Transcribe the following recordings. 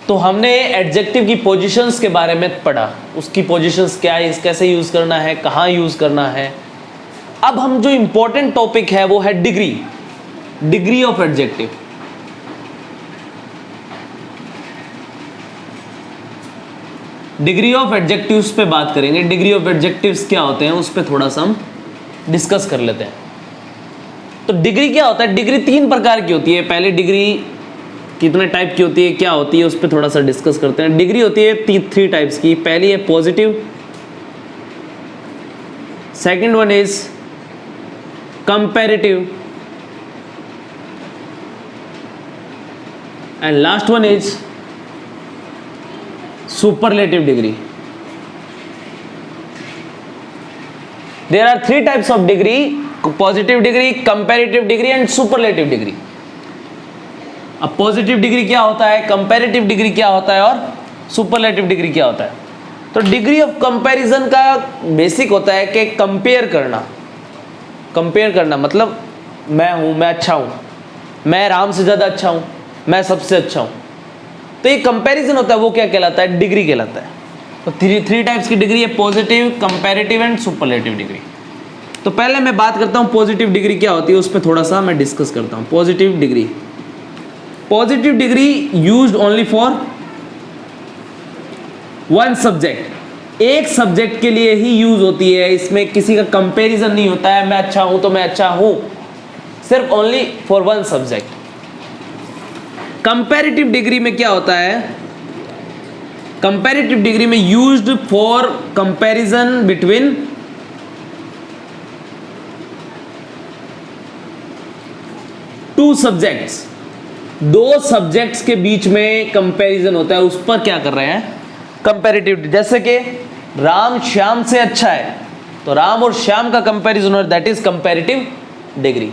तो हमने एडजेक्टिव की पोजीशंस के बारे में पढ़ा, उसकी पोजीशंस क्या है, कैसे यूज करना है, कहाँ यूज करना है। अब हम जो इंपॉर्टेंट टॉपिक है वो है degree, degree of adjective. Degree of adjectives पे बात करेंगे। डिग्री ऑफ एडजेक्टिव्स क्या होते हैं उस पे थोड़ा सा हम डिस्कस कर लेते हैं। तो डिग्री क्या होता है? डिग्री 3 प्रकार की होती है। पहले डिग्री कितने टाइप की होती है, क्या होती है, उस पर थोड़ा सा डिस्कस करते हैं। डिग्री होती है 3 टाइप्स की। पहली है positive, second one is comparative and last one is superlative degree. There are 3 types of degree: positive degree, comparative degree and superlative degree. अब पॉजिटिव डिग्री क्या होता है, कंपैरेटिव डिग्री क्या होता है और सुपरलेटिव डिग्री क्या होता है? तो डिग्री ऑफ कंपैरिजन का बेसिक होता है कि कंपेयर करना। कंपेयर करना मतलब मैं हूं, मैं अच्छा हूं, मैं राम से ज्यादा अच्छा हूं, मैं सबसे अच्छा हूं। तो ये कंपैरिजन होता है, वो क्या कहलाता है? डिग्री कहलाता है। तो 3 टाइप्स की डिग्री है: positive, comparative and superlative degree. तो पहले मैं बात करता हूं पॉजिटिव डिग्री क्या होती है, उस पर थोड़ा सा मैं डिस्कस करता हूं। Positive degree, positive degree used only for one subject, एक सब्जेक्ट के लिए ही यूज होती है। इसमें किसी का कंपैरिजन नहीं होता है, मैं अच्छा हूं तो मैं अच्छा हूं, सिर्फ only for one subject. Comparative degree में क्या होता है? कंपैरेटिव डिग्री में used for comparison between two subjects. 2 subjects के बीच में कंपैरिजन होता है, उस पर क्या कर रहे हैं? कंपैरेटिव। जैसे कि राम श्याम से अच्छा है, तो राम और श्याम का कंपैरिजन हो, that is comparative degree.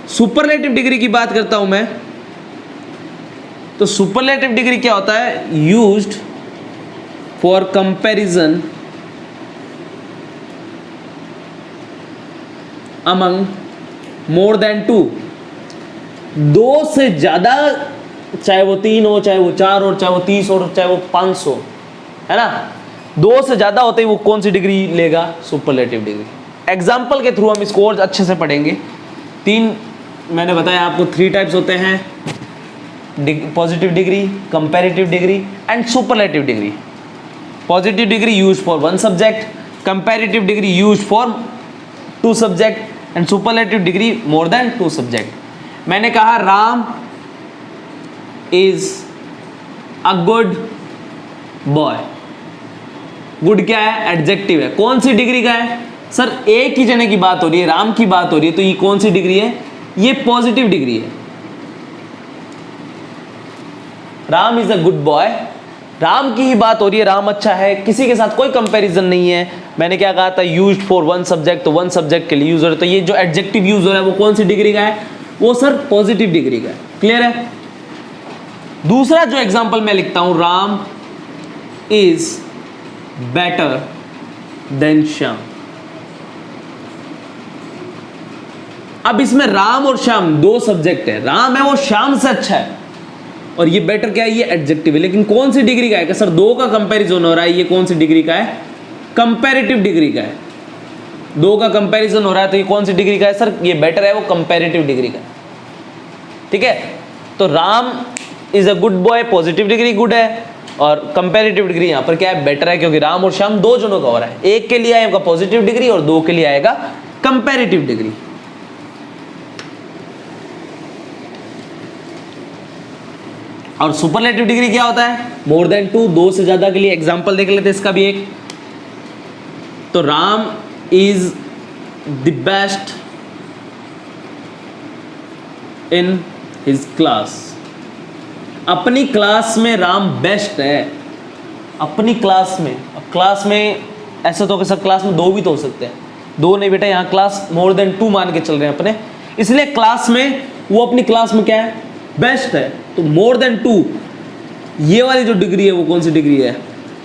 Superlative degree की बात करता हूं मैं, तो सुपरलेटिव डिग्री क्या होता है? Used for comparison among more than 2, 2 से ज्यादा, चाहे वो 3 हो, चाहे वो 4 हो, चाहे वो 30 हो, चाहे वो 500, है ना। 2 से ज्यादा होते ही वो कौन सी डिग्री लेगा? Superlative degree. एग्जाम्पल के थ्रू हम इसको और अच्छे से पढ़ेंगे। 3 मैंने बताया आपको 3 टाइप्स होते हैं: positive degree, comparative degree and superlative degree. Positive degree used for 1 subject, comparative degree used for 2 subject and superlative degree more than 2 subject. मैंने कहा Ram is a good boy. Good क्या है? एडजेक्टिव है। कौन सी डिग्री का है? सर एक ही जने की बात हो रही है, राम की बात हो रही है, तो ये कौन सी डिग्री है? ये पॉजिटिव डिग्री है। Ram is a good boy, Ram की ही बात हो रही है, राम अच्छा है, किसी के साथ कोई कंपैरिजन नहीं है। मैंने क्या कहा था? यूज्ड फॉर 1 सब्जेक्ट, तो 1 सब्जेक्ट के लिए यूज हो रहा है। तो ये जो एडजेक्टिव यूज हो रहा है वो कौन सी डिग्री का है? वो सर पॉजिटिव डिग्री का है। क्लियर है? दूसरा जो एग्जांपल मैं लिखता हूं, Ram is better than Shyam. अब इसमें राम और श्याम 2 सब्जेक्ट है, राम है वो श्याम से अच्छा है, और ये बेटर क्या है? ये एडजेक्टिव है। लेकिन कौन सी डिग्री का है? सर 2 का कंपैरिजन हो रहा है, ये कौन सी डिग्री का है? कंपैरेटिव डिग्री का है। 2 का कंपैरिजन हो रहा है, तो ये कौन सी डिग्री का है? सर ये बेटर है, वो कंपैरेटिव डिग्री का है। ठीक है, तो Ram is a good boy, positive degree good है, और कंपैरेटिव डिग्री यहां पर क्या है? बेटर है, क्योंकि राम और श्याम 2 जनों का हो रहा है। एक के लिए आएगा पॉजिटिव डिग्री और 2 के लिए आएगा कंपैरेटिव डिग्री। और सुपरलेटिव डिग्री क्या होता है? मोर देन 2, 2 से ज्यादा के लिए। एग्जांपल देख लेते हैं इसका भी एक। तो Ram is the best in his class. अपनी क्लास में राम बेस्ट है, अपनी क्लास में। अब क्लास में ऐसे तो सर क्लास में 2 भी तो हो सकते हैं, 2 नहीं बेटा, यहाँ क्लास मोर देन 2 मान के चल रहे हैं अपने, इसलिए क्लास में वो अपनी क्लास में क्या है? बेस्ट है। तो मोर देन 2, ये वाली जो डिग्री है वो कौन सी डिग्री है?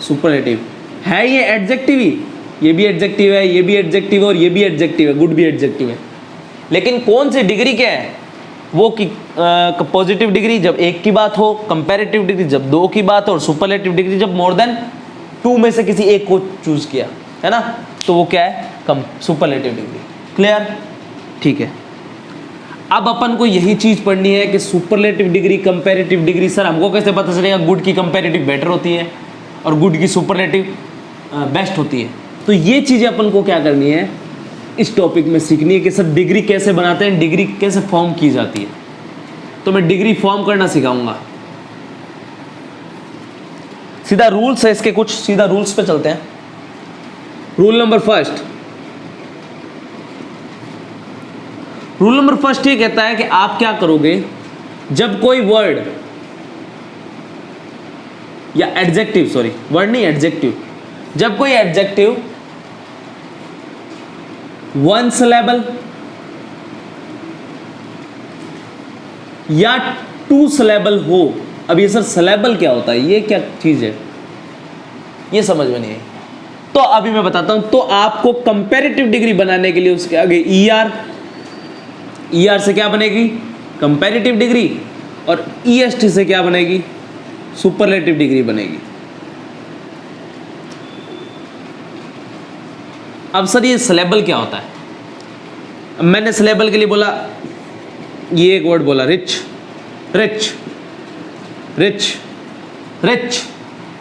सुपरलेटिव है। ये एडजेक्टिव ही, ये भी एडजेक्टिव है, ये भी एडजेक्टिव है, और ये भी एडजेक्टिव है, गुड भी एडजेक्टिव है। लेकिन कौन सी डिग्री क्या है? वो की पॉजिटिव डिग्री जब एक की बात हो, कंपैरेटिव डिग्री जब दो की बात हो, और सुपरलेटिव डिग्री जब मोर देन टू में से किसी एक को चूज किया, है ना, तो वो क्या है, कम सुपरलेटिव डिग्री। क्लियर? ठीक है। अब अपन को यही चीज पढ़नी है कि superlative degree, comparative degree. Sir हमको कैसे पता चलेगा गुड की कंपैरेटिव बेटर होती है और गुड की सुपरलेटिव बेस्ट होती है? तो ये चीजें अपन को क्या करनी है, इस टॉपिक में सीखनी है कि सर डिग्री कैसे बनाते हैं, डिग्री कैसे फॉर्म की जाती है। तो मैं डिग्री फॉर्म करना सिखाऊंगा। सीधा रूल्स है इसके, कुछ सीधा रूल्स पे चलते हैं। Rule number first, rule number first ये कहता है कि आप क्या करोगे, जब कोई वर्ड या एडजेक्टिव, सॉरी वर्ड नहीं एडजेक्टिव, जब कोई एडजेक्टिव वन सिलेबल या टू सिलेबल हो। अब ये सर सिलेबल क्या होता है, ये क्या चीज है, ये समझ में नहीं आई, तो अभी मैं बताता हूं। तो आपको कंपैरेटिव डिग्री बनाने के लिए उसके आगे ER से क्या बनेगी, कंपैरेटिव डिग्री, और EST से क्या बनेगी, सुपरलेटिव डिग्री बनेगी। अब सर ये सिलेबल क्या होता है? अब मैंने सिलेबल के लिए बोला, ये एक वर्ड बोला रिच, रिच, रिच, रिच,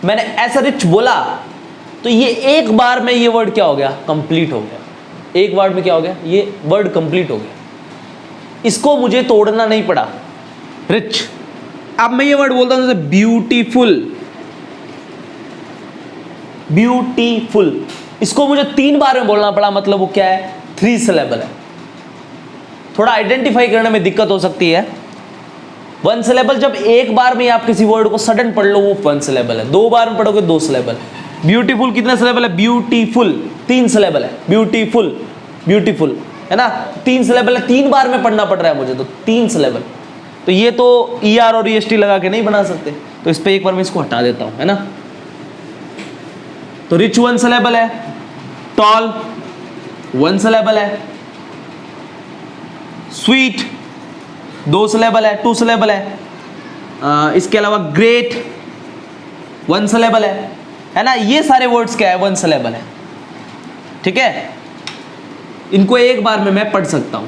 मैंने ऐसा रिच बोला तो ये एक बार में ये वर्ड क्या हो गया, कंप्लीट हो गया। एक वर्ड में क्या हो गया, ये वर्ड कंप्लीट हो गया, इसको मुझे तोड़ना नहीं पड़ा, रिच। अब मैं ये वर्ड बोलता हूं जैसे ब्यूटीफुल, ब्यूटीफुल, इसको मुझे 3 बार में बोलना पड़ा, मतलब वो क्या है, 3 सिलेबल है। थोड़ा आइडेंटिफाई करने में दिक्कत हो सकती है। 1 सिलेबल जब एक बार में आप किसी वर्ड को सडन पढ़ लो वो 1 सिलेबल है, 2 बार में पढ़ोगे 2 सिलेबल। ब्यूटीफुल कितने सिलेबल है, ब्यूटीफुल 3 सिलेबल है, ब्यूटीफुल, ब्यूटीफुल, है ना, 3 सिलेबल है, 3 बार में पढ़ना पड़ रहा है मुझे, तो 3 सिलेबल। तो ये तो ER और EST लगा के नहीं बना सकते, तो इस पे एक बार मैं इसको हटा देता हूं, है ना। तो रिच 1 सिलेबल है, टॉल 1 सिलेबल है, स्वीट 2 सिलेबल है, 2 सिलेबल है, इसके अलावा ग्रेट 1 सिलेबल है ना। ये सारे वर्ड्स क्या है, 1 सिलेबल है, ठीक है। इनको एक बार में मैं पढ़ सकता हूं।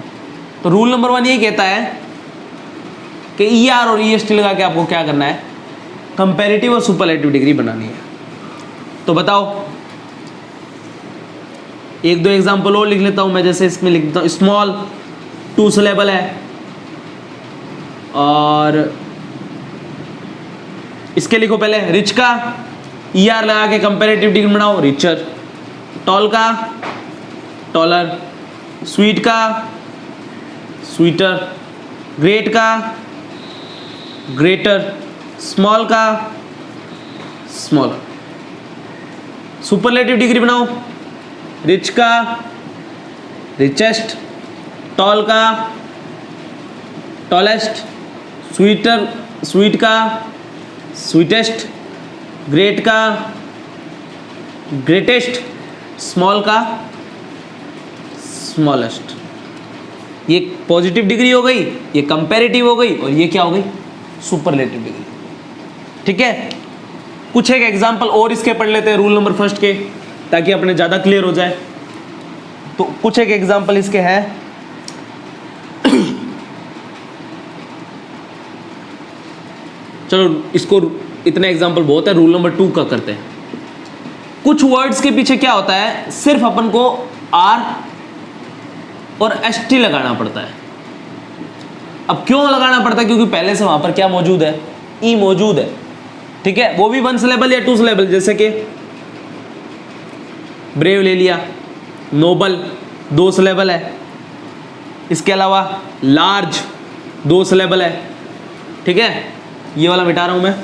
तो रूल नंबर 1 ये कहता है कि ER और EST लगा के आपको क्या करना है, कंपैरेटिव और सुपरलेटिव डिग्री बनानी है। तो बताओ, 1-2 एग्जांपल और लिख लेता हूं मैं, जैसे इसमें लिख देता हूं स्मॉल 2 सिलेबल है, और इसके लिखो पहले रिच का ER लगा के कंपैरेटिव डिग्री बनाओ, रिचर, टॉल का टॉलर, स्वीट का स्वीटर, ग्रेट का ग्रेटर, स्मॉल का स्मॉलर। सुपरलेटिव डिग्री बनाओ, रिच का रिचेस्ट, टॉल का टॉलेस्ट, स्वीटर स्वीट का स्वीटेस्ट, ग्रेट का ग्रेटेस्ट, स्मॉल का स्मॉलेस्ट। ये पॉजिटिव डिग्री हो गई, ये कंपैरेटिव हो गई, और ये क्या हो गई, सुपरलेटिव डिग्री, ठीक है। कुछ एक एग्जांपल और इसके पढ़ लेते हैं रूल नंबर फर्स्ट के, ताकि अपने ज़्यादा क्लियर हो जाए। तो कुछ एक एग्जांपल इसके हैं। चलो इसको, इतने एग्जांपल बहुत है, रूल नंबर 2 का करते हैं। कुछ वर्ड्स के पीछे क्या होता है, सिर्फ अपन को R और ST लगाना पड़ता है। अब क्यों लगाना पड़ता है, क्योंकि पहले से वहां पर क्या मौजूद है, E मौजूद है, ठीक है। वो भी 1 सिलेबल या 2 सिलेबल, जैसे कि ब्रेव ले लिया, नोबल 2 सिलेबल है, इसके अलावा लार्ज 2 सिलेबल है, ठीक है। ये वाला मिटा रहा हूं मैं,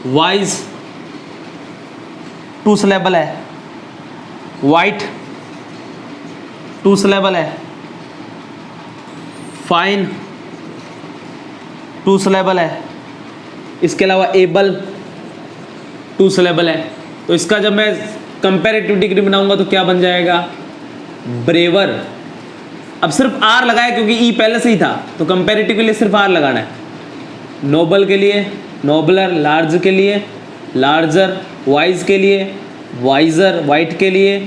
वाइज 2 सिलेबल है, वाइट 2 सिलेबल है, फाइन 2 सिलेबल है, इसके अलावा एबल 2 सिलेबल है। तो इसका जब मैं कंपैरेटिव डिग्री बनाऊंगा तो क्या बन जाएगा, ब्रेवर। अब सिर्फ आर लगाया क्योंकि ई पहले से ही था, तो कंपैरेटिव के लिए सिर्फ आर लगाना है। नोबल के लिए नोबलर, लार्ज के लिए लार्जर, वाइज के लिए वाइजर, वाइट के लिए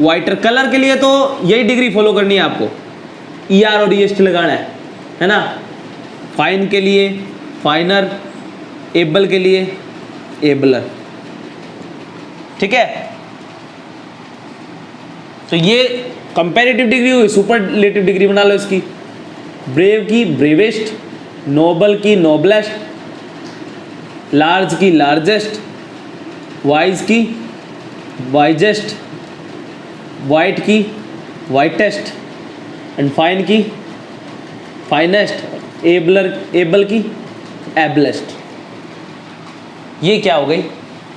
वाइटर। कलर के लिए तो यही डिग्री फॉलो करनी है आपको, ई आर और ई एस टी लगाना है ना। फाइन के लिए फाइनर, एबल के लिए एबलर, ठीक है। तो ये कंपैरेटिव डिग्री हुई। सुपरलेटिव डिग्री बना लो इसकी। ब्रेव की ब्रेवेस्ट, नोबल की नोबलेस्ट, लार्ज की लार्जेस्ट, वाइज की वाइजेस्ट, वाइट की वाइटेस्ट एंड फाइन की फाइनेस्ट, एबल की एबलेस्ट। ये क्या हो गई?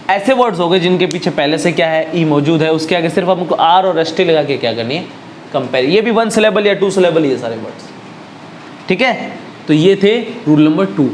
ऐसे वर्ड्स हो गए जिनके पीछे पहले से क्या है, ई मौजूद है, उसके आगे सिर्फ हमको आर और एस टी लगा के क्या करनी है, कंपेयर। ये भी 1 सिलेबल या 2 सिलेबल, ये सारे वर्ड्स, ठीक है। तो ये थे रूल नंबर 2।